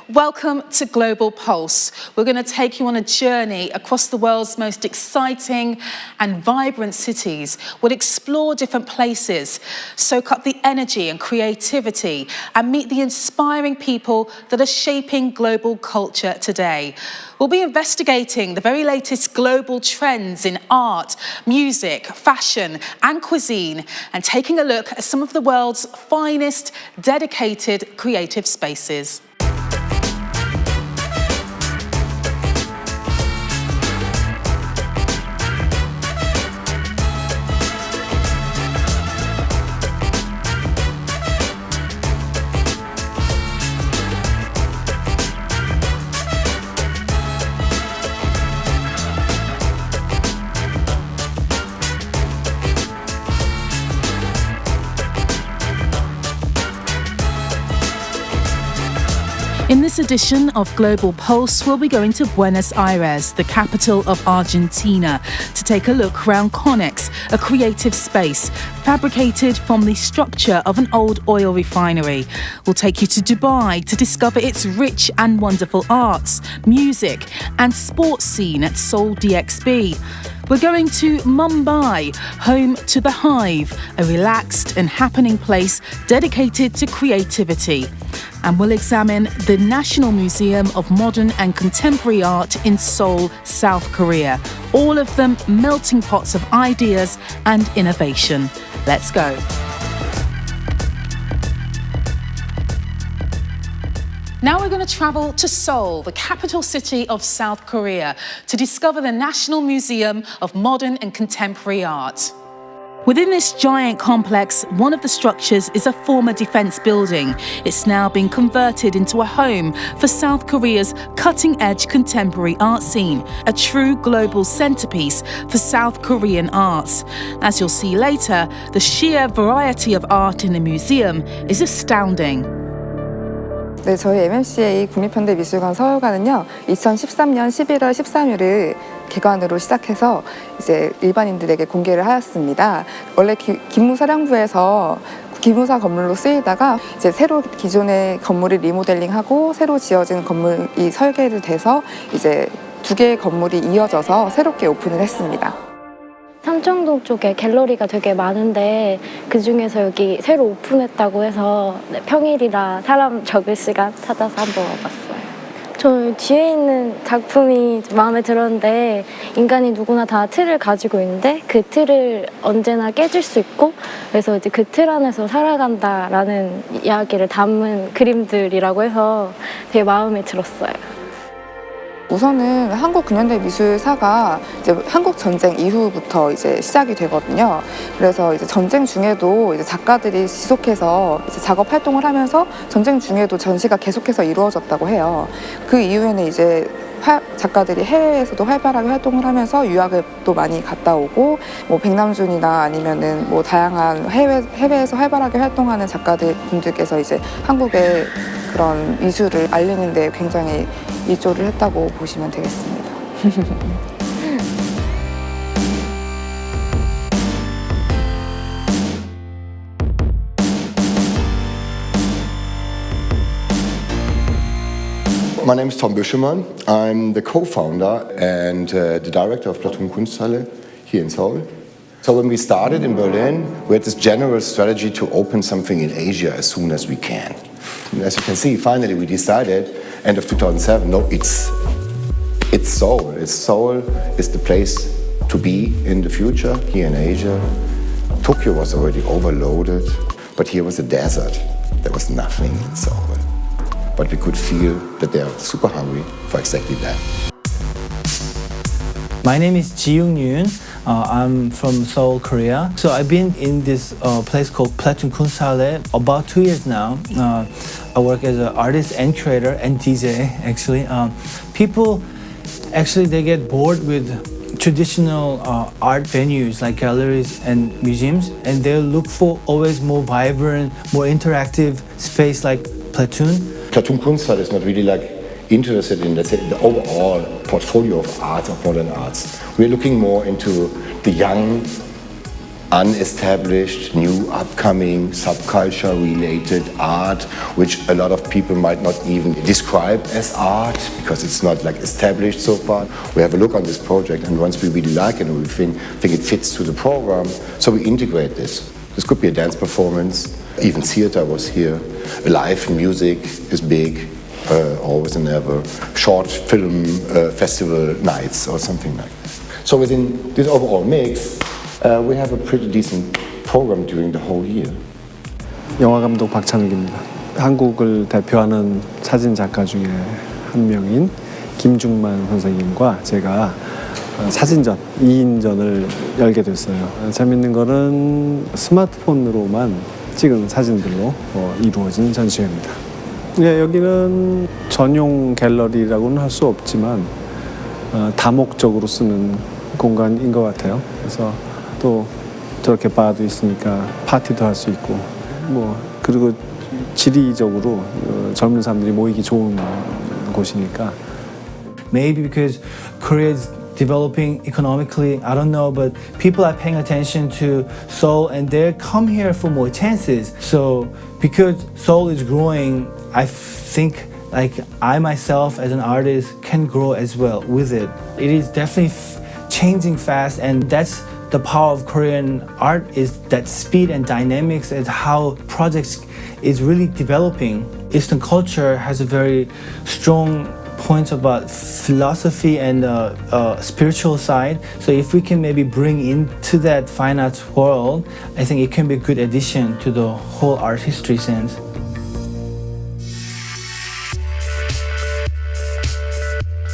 Welcome to Global Pulse. We're going to take you on a journey across the world's most exciting and vibrant cities. We'll explore different places, soak up the energy and creativity, and meet the inspiring people that are shaping global culture today. We'll be investigating the very latest global trends in art, music, fashion, and cuisine, and taking a look at some of the world's finest dedicated creative spaces. In this edition of Global Pulse, we'll be going to Buenos Aires, the capital of Argentina, to take a look around Connex, a creative space fabricated from the structure of an old oil refinery. We'll take you to Dubai to discover its rich and wonderful arts, music and sports scene at Seoul DXB. We're going to Mumbai, home to The Hive, a relaxed and happening place dedicated to creativity. And we'll examine the National Museum of Modern and Contemporary Art in Seoul, South Korea. All of them melting pots of ideas and innovation. Let's go. Now we're going to travel to Seoul, the capital city of South Korea, to discover the National Museum of Modern and Contemporary Art. Within this giant complex, one of the structures is a former defense building. It's now been converted into a home for South Korea's cutting-edge contemporary art scene, a true global centerpiece for South Korean arts. As you'll see later, the sheer variety of art in the museum is astounding. 네, 저희 MMCA 국립현대미술관 서울관은요, 2013년 11월 13일을 개관으로 시작해서 이제 일반인들에게 공개를 하였습니다. 원래 기무사령부에서 기무사 건물로 쓰이다가 이제 새로 기존의 건물이 리모델링하고 새로 지어진 건물이 설계를 돼서 이제 두 개의 건물이 이어져서 새롭게 오픈을 했습니다. 삼청동 쪽에 갤러리가 되게 많은데 그중에서 여기 새로 오픈했다고 해서 평일이라 사람 적을 시간 찾아서 한번 와봤어요. 저 뒤에 있는 작품이 마음에 들었는데 인간이 누구나 다 틀을 가지고 있는데 그 틀을 언제나 깨질 수 있고 그래서 이제 그 틀 안에서 살아간다라는 이야기를 담은 그림들이라고 해서 되게 마음에 들었어요. 우선은 한국 근현대 미술사가 이제 한국 전쟁 이후부터 이제 시작이 되거든요. 그래서 이제 전쟁 중에도 이제 작가들이 지속해서 이제 작업 활동을 하면서 전쟁 중에도 전시가 계속해서 이루어졌다고 해요. 그 이후에는 이제 작가들이 해외에서도 활발하게 활동을 하면서 유학을 또 많이 갔다 오고 뭐 백남준이나 아니면은 뭐 다양한 해외에서 활발하게 활동하는 작가들 분들께서 이제 한국의 그런 미술을 알리는 데 굉장히 일조를 했다고 보시면 되겠습니다. My name is Tom Büschemann. I'm the co-founder and the director of Platoon Kunsthalle here in Seoul. So when we started in Berlin, we had this general strategy to open something in Asia as soon as we can. And as you can see, finally we decided, end of 2007, no, it's Seoul. Seoul is the place to be in the future here in Asia. Tokyo was already overloaded, but here was a desert. There was nothing in Seoul. But we could feel that they are super hungry for exactly that. My name is Ji-young Yoon. I'm from Seoul, Korea. So I've been in this place called Platoon Kunsthalle about 2 years now. I work as an artist and curator and DJ, actually. People, actually, they get bored with traditional art venues like galleries and museums, and they look for always more vibrant, more interactive space like Platoon. Platoon Kunsthalle is not really like interested in, let's say, the overall portfolio of art, of modern arts. We're looking more into the young unestablished, new, upcoming, subculture-related art, which a lot of people might not even describe as art because it's not like established so far. We have a look on this project, and once we really like it and we think it fits to the program, so we integrate this. This could be a dance performance, even theater was here. Live music is big, always and ever. Short film festival nights or something like that. So within this overall mix, we have a pretty decent program during the whole year. 영화감독 박찬욱입니다. 한국을 대표하는 사진 작가 중에 한 명인 김중만 선생님과 제가 사진전, 2인전을 열게 됐어요. 재밌는 거는 스마트폰으로만 찍은 사진들로 이루어진 전시회입니다. 네, 여기는 전용 갤러리라고는 할 수 없지만 다목적으로 쓰는 공간인 것 같아요. 그래서 또 저렇게 바도 있으니까 파티도 할 수 있고 그리고 지리적으로 젊은 사람들이 모이기 좋은 곳이니까. Maybe because Korea is developing economically, I don't know, but people are paying attention to Seoul and they come here for more chances. So because Seoul is growing, I think like I myself as an artist can grow as well with it. It is definitely changing fast, and that's the power of Korean art, is that speed and dynamics and how projects is really developing. Eastern culture has a very strong points about philosophy and spiritual side. So if we can maybe bring into that fine arts world, I think it can be a good addition to the whole art history sense.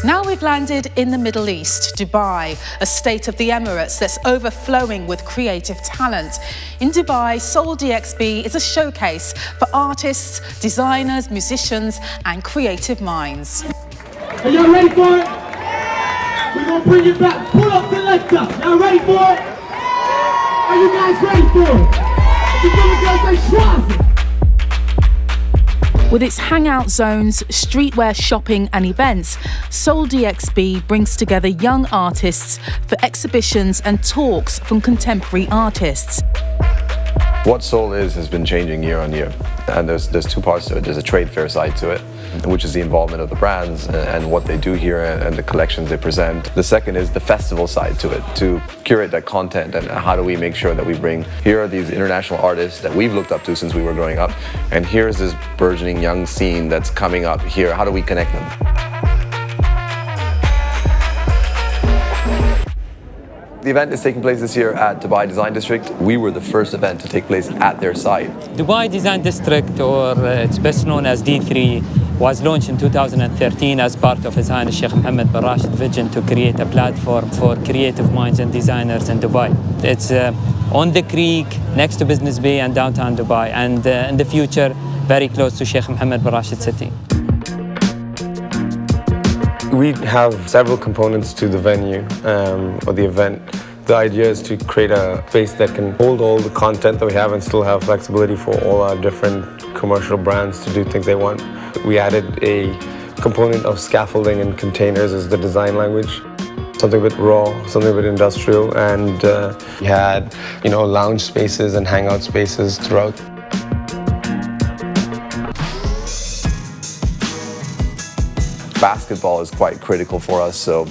Now we've landed in the Middle East, Dubai, a state of the Emirates that's overflowing with creative talent. In Dubai, Seoul DXB is a showcase for artists, designers, musicians and creative minds. Are y'all ready for it? We're gonna bring it back. Pull up selector. Y'all ready for it? Are you guys ready for it? You gonna go say Schwazi? With its hangout zones, streetwear shopping and events, Seoul DXB brings together young artists for exhibitions and talks from contemporary artists. What Seoul has been changing year on year, and there's two parts to it. There's a trade fair side to it, which is the involvement of the brands and what they do here and the collections they present. The second is the festival side to it, to curate that content and how do we make sure that we bring, here are these international artists that we've looked up to since we were growing up, and here's this burgeoning young scene that's coming up here. How do we connect them? The event is taking place this year at Dubai Design District. We were the first event to take place at their site. Dubai Design District, or it's best known as D3, was launched in 2013 as part of His Highness Sheikh Mohammed bin Rashid's vision to create a platform for creative minds and designers in Dubai. It's on the creek, next to Business Bay and downtown Dubai, and in the future, very close to Sheikh Mohammed bin Rashid City. We have several components to the venue or the event. The idea is to create a space that can hold all the content that we have and still have flexibility for all our different commercial brands to do things they want. We added a component of scaffolding and containers as the design language. Something a bit raw, something a bit industrial, and we had, lounge spaces and hangout spaces throughout. Basketball is quite critical for us, so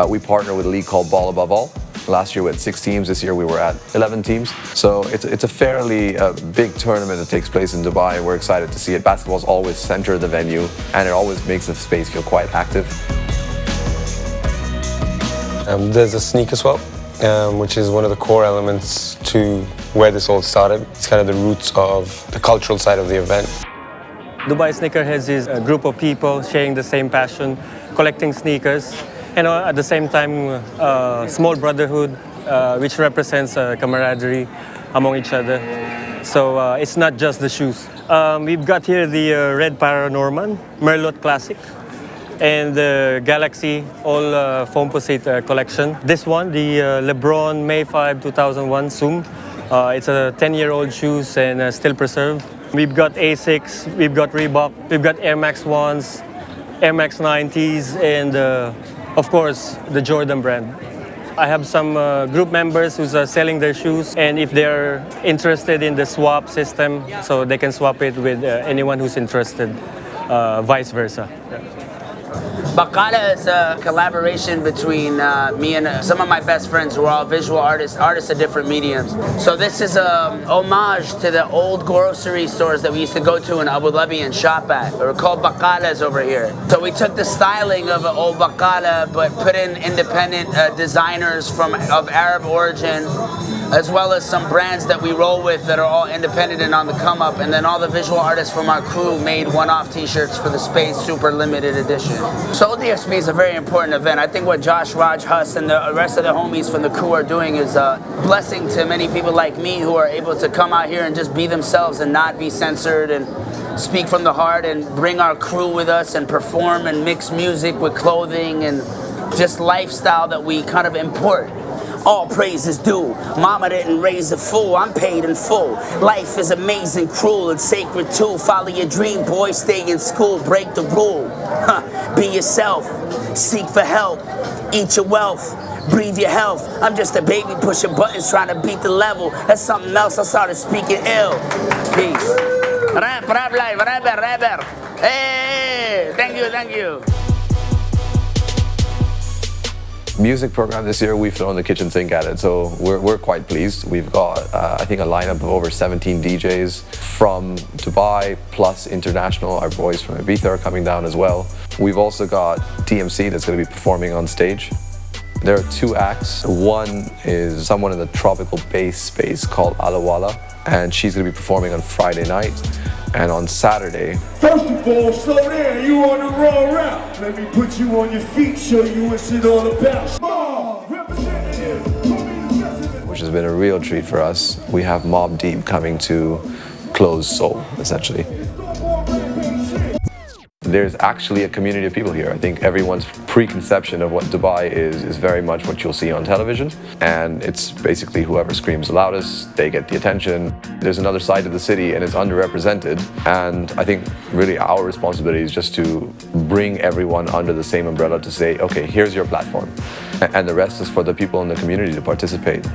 we partner with a league called Ball Above All. Last year we had 6 teams, this year we were at 11 teams. So it's a fairly big tournament that takes place in Dubai, and we're excited to see it. Basketball's always center the venue, and it always makes the space feel quite active. There's a sneaker swap, which is one of the core elements to where this all started. It's kind of the roots of the cultural side of the event. Dubai Sneakerheads is a group of people sharing the same passion, collecting sneakers, and at the same time, small brotherhood, which represents camaraderie among each other. So it's not just the shoes. We've got here the Red Paranorman, Merlot Classic, and the Galaxy all Composite collection. This one, the LeBron May 5 2001 Zoom. It's a 10-year-old shoes and still preserved. We've got Asics, we've got Reebok, we've got Air Max 1s, Air Max 90s, and of course, the Jordan brand. I have some group members who's selling their shoes, and if they're interested in the swap system, so they can swap it with anyone who's interested, vice versa. Yeah. Baqala is a collaboration between me and some of my best friends who are all visual artists of different mediums. So this is a homage to the old grocery stores that we used to go to in Abu Dhabi and shop at. They were called baqalas over here. So we took the styling of an old baqala but put in independent designers of Arab origin, as well as some brands that we roll with that are all independent and on the come up, and then all the visual artists from our crew made one-off t-shirts for the Space Super Limited Edition. Soul DSP is a very important event. I think what Josh, Raj, Huss, and the rest of the homies from the crew are doing is a blessing to many people like me who are able to come out here and just be themselves and not be censored and speak from the heart and bring our crew with us and perform and mix music with clothing and just lifestyle that we kind of import. All praise is due. Mama didn't raise a fool, I'm paid in full. Life is amazing, cruel, and sacred too. Follow your dream, boy, stay in school, break the rule. Be yourself, seek for help, eat your wealth, breathe your health. I'm just a baby pushing buttons trying to beat the level. That's something else, I started speaking ill. Peace. Rap life, rapper. Hey, thank you. Music program this year, we've thrown the kitchen sink at it, so we're quite pleased. We've got, I think, a lineup of over 17 DJs from Dubai, plus international. Our boys from Ibiza are coming down as well. We've also got DMC that's going to be performing on stage. There are two acts. One is someone in the tropical bass space called Alawala, and she's going to be performing on Friday night. And on Saturday, First of all, slow down, you on the wrong route. Let me put you on your feet, show you what shit all about. Mob representative, which has been a real treat for us, we have Mobb Deep coming to close Seoul, essentially. There's actually a community of people here. I think everyone's preconception of what Dubai is very much what you'll see on television. And it's basically whoever screams the loudest, they get the attention. There's another side of the city and it's underrepresented. And I think really our responsibility is just to bring everyone under the same umbrella to say, okay, here's your platform. And the rest is for the people in the community to participate.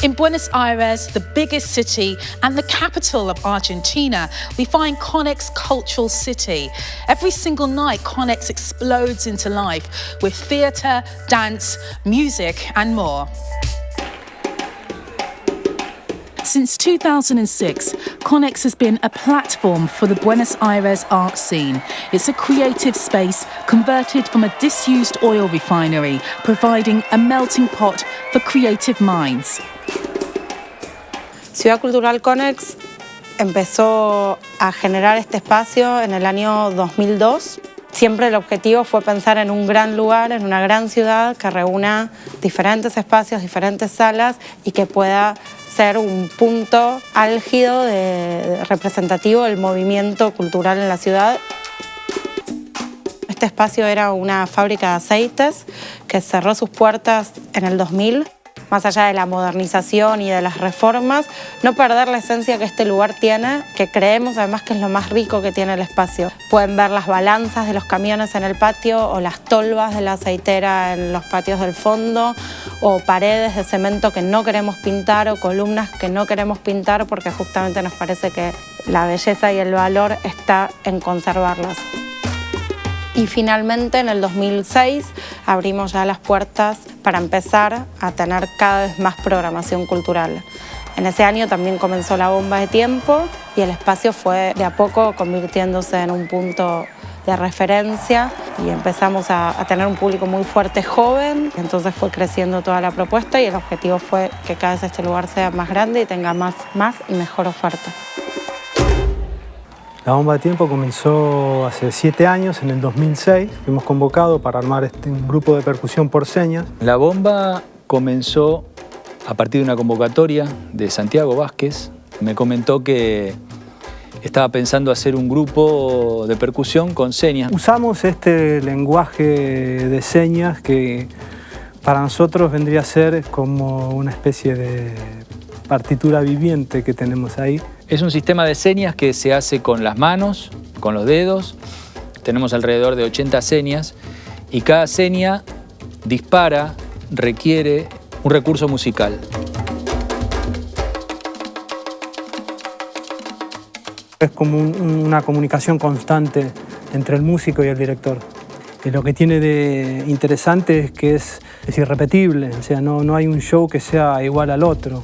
In Buenos Aires, the biggest city and the capital of Argentina, we find Connex Cultural City. Every single night, Connex explodes into life with theatre, dance, music and more. Since 2006, Connex has been a platform for the Buenos Aires art scene. It's a creative space converted from a disused oil refinery, providing a melting pot for creative minds. Ciudad Cultural Connex empezó a generar este espacio en el año 2002. Siempre el objetivo fue pensar en un gran lugar, en una gran ciudad que reúna diferentes espacios, diferentes salas y que pueda ser un punto álgido representativo del movimiento cultural en la ciudad. Este espacio era una fábrica de aceites que cerró sus puertas en el 2000. Más allá de la modernización y de las reformas, no perder la esencia que este lugar tiene, que creemos además que es lo más rico que tiene el espacio. Pueden ver las balanzas de los camiones en el patio o las tolvas de la aceitera en los patios del fondo o paredes de cemento que no queremos pintar o columnas que no queremos pintar porque justamente nos parece que la belleza y el valor está en conservarlas. Y finalmente en el 2006 abrimos ya las puertas para empezar a tener cada vez más programación cultural. En ese año también comenzó la bomba de tiempo y el espacio fue de a poco convirtiéndose en un punto de referencia y empezamos a tener un público muy fuerte joven. Entonces fue creciendo toda la propuesta y el objetivo fue que cada vez este lugar sea más grande y tenga más y mejor oferta. La bomba de tiempo comenzó hace 7 años, en el 2006. Fuimos convocados para armar un grupo de percusión por señas. La bomba comenzó a partir de una convocatoria de Santiago Vázquez. Me comentó que estaba pensando hacer un grupo de percusión con señas. Usamos este lenguaje de señas que para nosotros vendría a ser como una especie de partitura viviente que tenemos ahí. Es un sistema de señas que se hace con las manos, con los dedos tenemos alrededor de 80 señas y cada seña requiere un recurso musical. Es como una comunicación constante entre el músico y el director. Y lo que tiene de interesante es que es irrepetible, o sea, no hay un show que sea igual al otro.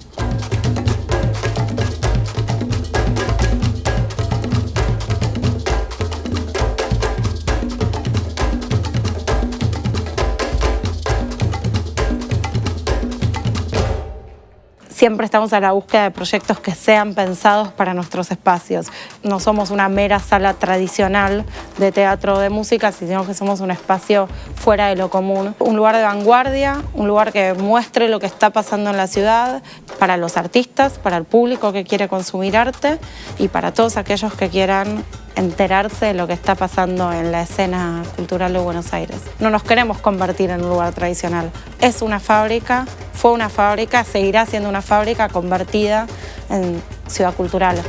Siempre estamos a la búsqueda de proyectos que sean pensados para nuestros espacios. No somos una mera sala tradicional de teatro o de música, sino que somos un espacio fuera de lo común. Un lugar de vanguardia, un lugar que muestre lo que está pasando en la ciudad para los artistas, para el público que quiere consumir arte y para todos aquellos que quieran enterarse de lo que está pasando en la escena cultural de Buenos Aires. No nos queremos convertir en un lugar tradicional. Es una fábrica, fue una fábrica, seguirá siendo una fábrica convertida en ciudad cultural.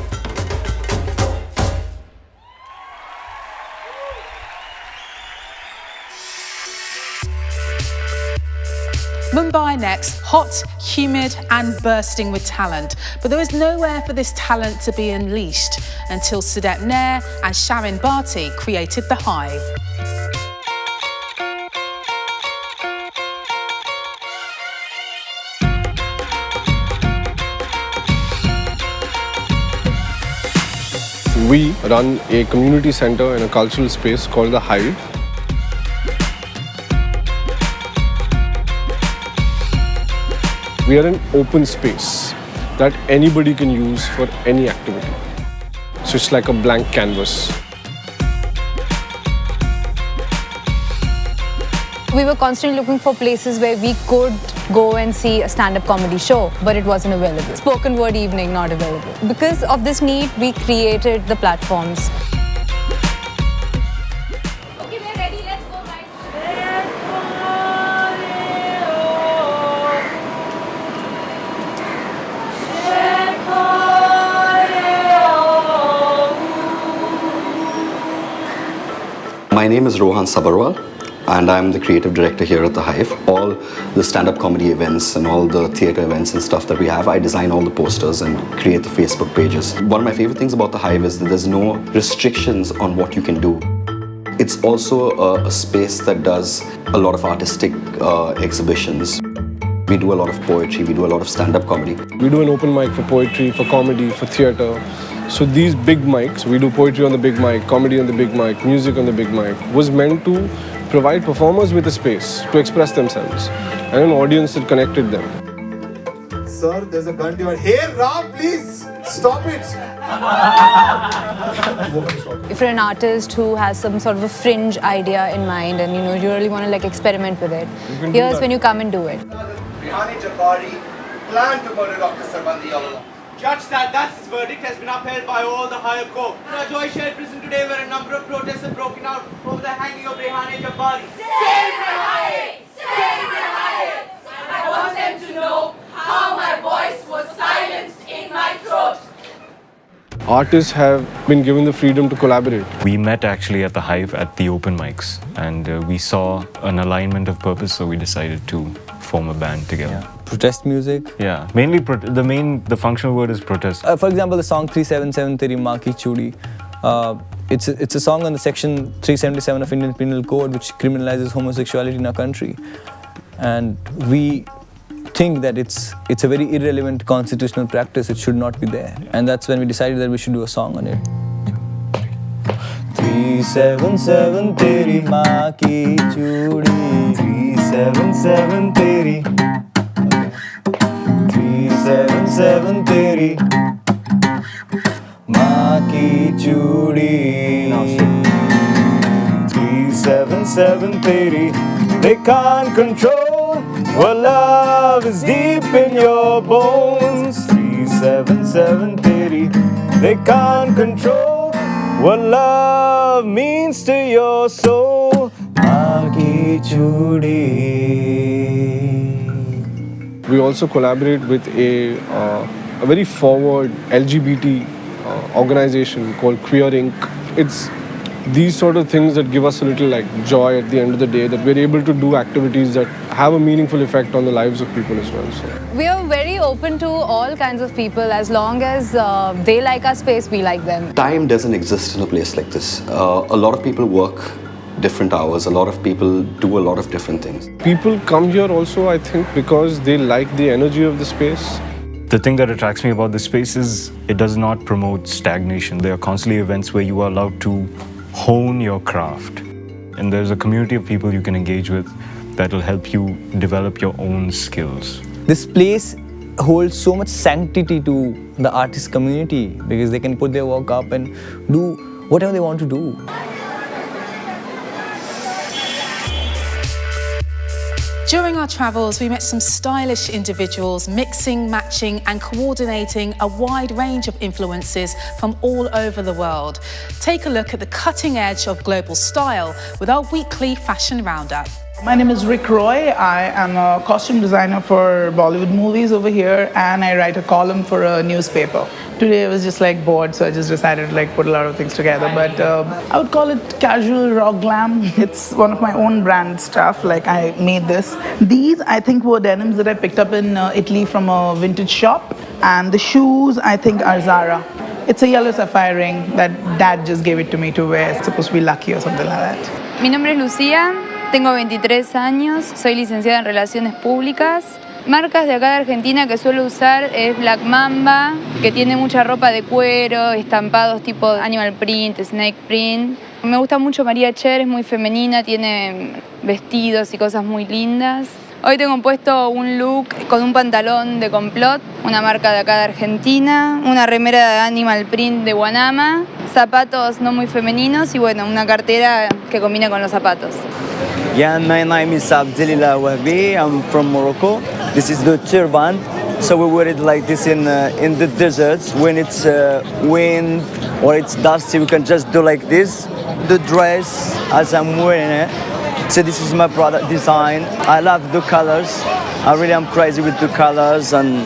Mumbai next, hot, humid and bursting with talent. But there is nowhere for this talent to be unleashed until Sudet Nair and Sharon Bharti created The Hive. We run a community center in a cultural space called The Hive. We are an open space that anybody can use for any activity. So it's like a blank canvas. We were constantly looking for places where we could go and see a stand-up comedy show, but it wasn't available. Spoken word evening, not available. Because of this need, we created the platforms. Okay, we're ready. Let's go, guys. My name is Rohan Sabarwal, and I'm the creative director here at The Hive. All the stand-up comedy events and all the theatre events and stuff that we have, I design all the posters and create the Facebook pages. One of my favorite things about The Hive is that there's no restrictions on what you can do. It's also a space that does a lot of artistic exhibitions. We do a lot of poetry, we do a lot of stand-up comedy. We do an open mic for poetry, for comedy, for theatre. So these big mics, we do poetry on the big mic, comedy on the big mic, music on the big mic, was meant to provide performers with a space to express themselves and an audience that connected them. Sir, there's a gun to your head. Hey, Ram, please stop it. If you're an artist who has some sort of a fringe idea in mind and you really want to like experiment with it, here's when you come and do it. Rehani Jabari planned to murder Dr. Sarvandi all along. Judge that's his verdict has been upheld by all the higher court. Joy shared prison today where a number of protests have broken out over the hanging of Rehani Jabari. Save Rehani! Save Rehani! I want them to know how my voice was silenced in my throat. Artists have been given the freedom to collaborate. We met actually at The Hive at the open mics, and we saw an alignment of purpose, so we decided to form a band together. Yeah. Protest music? Yeah, mainly the functional word is protest. For example, the song 377 Teri Maa Ki Chudi. It's a song on the section 377 of Indian Penal Code which criminalizes homosexuality in our country. And we think that it's a very irrelevant constitutional practice, it should not be there. And that's when we decided that we should do a song on it. 377 Teri Maa Ki Chudi, 377 Teri, 377 Teri Maa Ki Chudi, 377 Teri. They can't control what love is deep in your bones. 377 Teri. They can't control what love means to your soul. Maa Ki Chudi. We also collaborate with a very forward LGBT organization called Queer Inc. It's these sort of things that give us a little like joy at the end of the day, that we're able to do activities that have a meaningful effect on the lives of people as well. So We are very open to all kinds of people as long as they like our space, we like them. Time doesn't exist in a place like this. A lot of people work different hours. A lot of people do a lot of different things. people come here also, I think, because they like the energy of the space. The thing that attracts me about this space is it does not promote stagnation. There are constantly events where you are allowed to hone your craft. And there's a community of people you can engage with that will help you develop your own skills. This place holds so much sanctity to the artist community because they can put their work up and do whatever they want to do. During our travels, we met some stylish individuals mixing, matching and coordinating a wide range of influences from all over the world. Take a look at the cutting edge of global style with our weekly fashion roundup. My name is Rick Roy. I am a costume designer for Bollywood movies over here, and I write a column for a newspaper. Today I was just like bored, so I just decided to put a lot of things together. But I would call it casual rock glam. It's one of my own brand stuff. I made this. These I think were denims that I picked up in Italy from a vintage shop, and the shoes I think are Zara. It's a yellow sapphire ring that Dad just gave it to me to wear. It's supposed to be lucky or something like that. Mi nombre es Lucía. Tengo 23 años, soy licenciada en Relaciones Públicas. Marcas de acá de Argentina que suelo usar es Black Mamba, que tiene mucha ropa de cuero, estampados tipo animal print, snake print. Me gusta mucho María Cher, es muy femenina, tiene vestidos y cosas muy lindas. Hoy tengo puesto un look con un pantalón de Complot, una marca de acá de Argentina, una remera de animal print de Guanama, zapatos no muy femeninos y bueno, una cartera que combina con los zapatos. Yeah, my name is Abdelillah Wahbi. I'm from Morocco. This is the turban. So we wear it like this in the deserts. When it's wind or it's dusty, we can just do like this. The dress as I'm wearing it. So this is my product design. I love the colors. I really am crazy with the colors and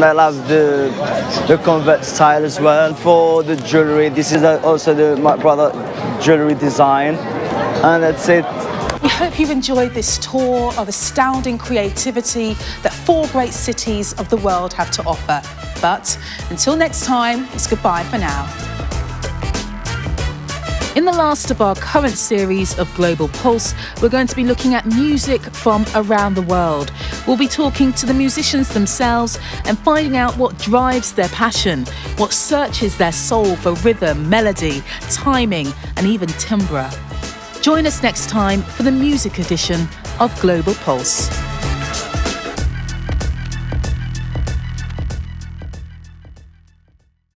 I love the convert style as well. For the jewelry, this is also my product jewelry design. And that's it. We hope you've enjoyed this tour of astounding creativity that 4 great cities of the world have to offer. But until next time, it's goodbye for now. In the last of our current series of Global Pulse, we're going to be looking at music from around the world. We'll be talking to the musicians themselves and finding out what drives their passion, what searches their soul for rhythm, melody, timing, and even timbre. Join us next time for the music edition of Global Pulse.